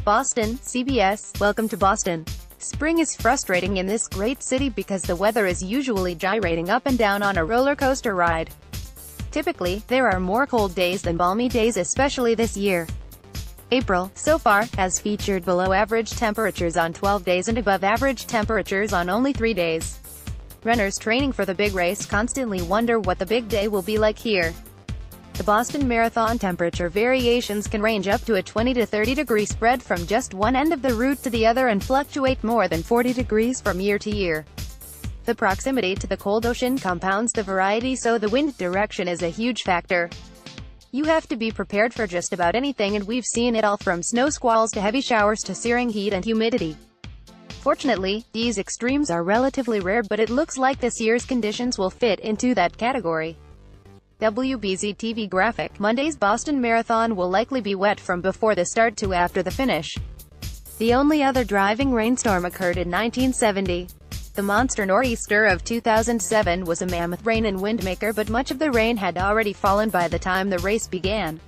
Boston, CBS. Welcome to Boston. Spring is frustrating in this great city because the weather is usually gyrating up and down on a roller coaster ride. Typically, there are more cold days than balmy days, especially this year. April, so far, has featured below-average temperatures on 12 days and above-average temperatures on only 3 days. Runners training for the big race constantly wonder what the big day will be like here. The Boston Marathon temperature variations can range up to a 20 to 30 degree spread from just one end of the route to the other and fluctuate more than 40 degrees from year to year. The proximity to the cold ocean compounds the variety, so the wind direction is a huge factor. You have to be prepared for just about anything, and we've seen it all from snow squalls to heavy showers to searing heat and humidity. Fortunately, these extremes are relatively rare, but it looks like this year's conditions will fit into that category. WBZ-TV graphic. Monday's Boston Marathon will likely be wet from before the start to after the finish. The only other driving rainstorm occurred in 1970. The monster nor'easter of 2007 was a mammoth rain and windmaker, but much of the rain had already fallen by the time the race began.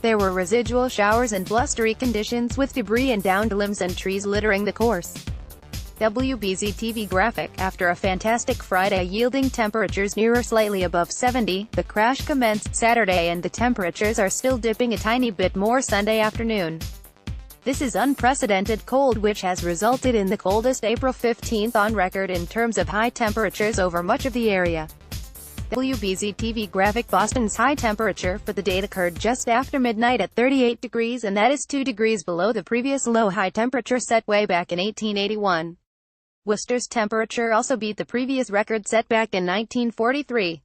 There were residual showers and blustery conditions, with debris and downed limbs and trees littering the course. WBZ-TV graphic. After a fantastic Friday yielding temperatures near or slightly above 70, the crash commenced Saturday and the temperatures are still dipping a tiny bit more Sunday afternoon. This is unprecedented cold, which has resulted in the coldest April 15th on record in terms of high temperatures over much of the area. WBZ-TV graphic. Boston's high temperature for the date occurred just after midnight at 38 degrees, and that is 2 degrees below the previous low high temperature set way back in 1881. Worcester's temperature also beat the previous record set back in 1943.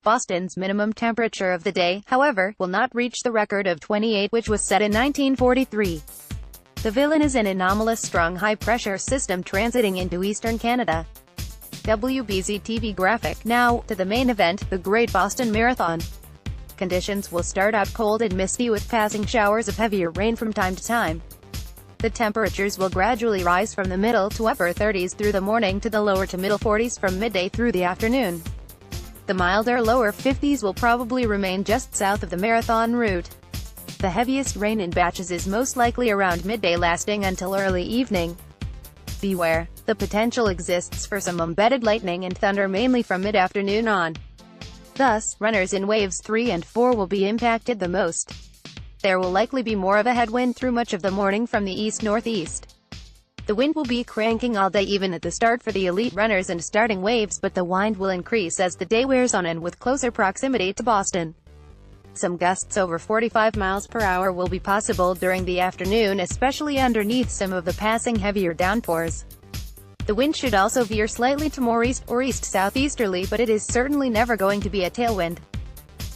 Boston's minimum temperature of the day, however, will not reach the record of 28, which was set in 1943. The villain is an anomalous strong high-pressure system transiting into eastern Canada. WBZ-TV graphic. Now, to the main event, the Great Boston Marathon. Conditions will start out cold and misty with passing showers of heavier rain from time to time. The temperatures will gradually rise from the middle to upper 30s through the morning to the lower to middle 40s from midday through the afternoon. The milder lower 50s will probably remain just south of the marathon route. The heaviest rain in batches is most likely around midday, lasting until early evening. Beware. The potential exists for some embedded lightning and thunder, mainly from mid-afternoon on. Thus, runners in waves 3 and 4 will be impacted the most. There will likely be more of a headwind through much of the morning from the east-northeast. The wind will be cranking all day, even at the start for the elite runners and starting waves, but the wind will increase as the day wears on and with closer proximity to Boston. Some gusts over 45 miles per hour will be possible during the afternoon, especially underneath some of the passing heavier downpours. The wind should also veer slightly to more east or east-southeasterly, but it is certainly never going to be a tailwind.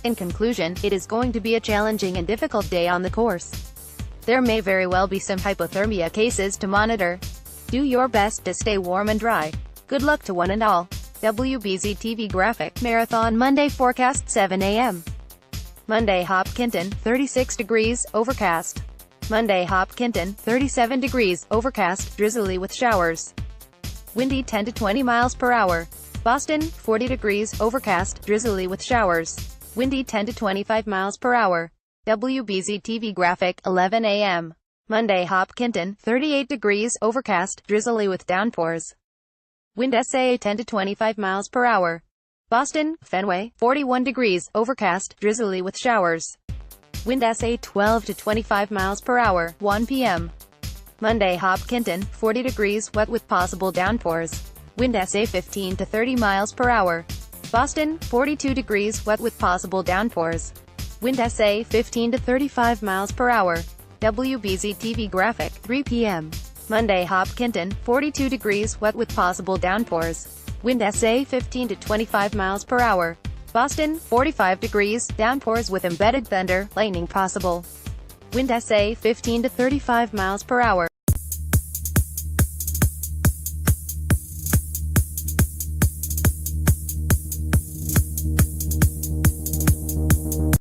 In conclusion, it is going to be a challenging and difficult day on the course. There may very well be some hypothermia cases to monitor. Do your best to stay warm and dry. Good luck to one and all. WBZ-TV graphic. Marathon Monday forecast 7 a.m. Monday Hopkinton, 36 degrees, overcast. Monday Hopkinton, 37 degrees, overcast, drizzly with showers. Windy 10 to 20 miles per hour. Boston, 40 degrees, overcast, drizzly with showers. Windy 10 to 25 miles per hour. WBZ-TV graphic. 11 a.m. Monday Hopkinton, 38 degrees, overcast, drizzly with downpours. Wind SA 10 to 25 miles per hour. Boston, Fenway, 41 degrees, overcast, drizzly with showers. Wind SA 12 to 25 miles per hour. 1 p.m. Monday Hopkinton, 40 degrees, wet with possible downpours. Wind SA 15 to 30 miles per hour. Boston, 42 degrees, wet with possible downpours. Wind SA 15 to 35 miles per hour. WBZ-TV graphic. 3 p.m. Monday Hopkinton, 42 degrees, wet with possible downpours. Wind SA 15 to 25 miles per hour. Boston, 45 degrees, downpours with embedded thunder, lightning possible. Wind SA 15 to 35 miles per hour.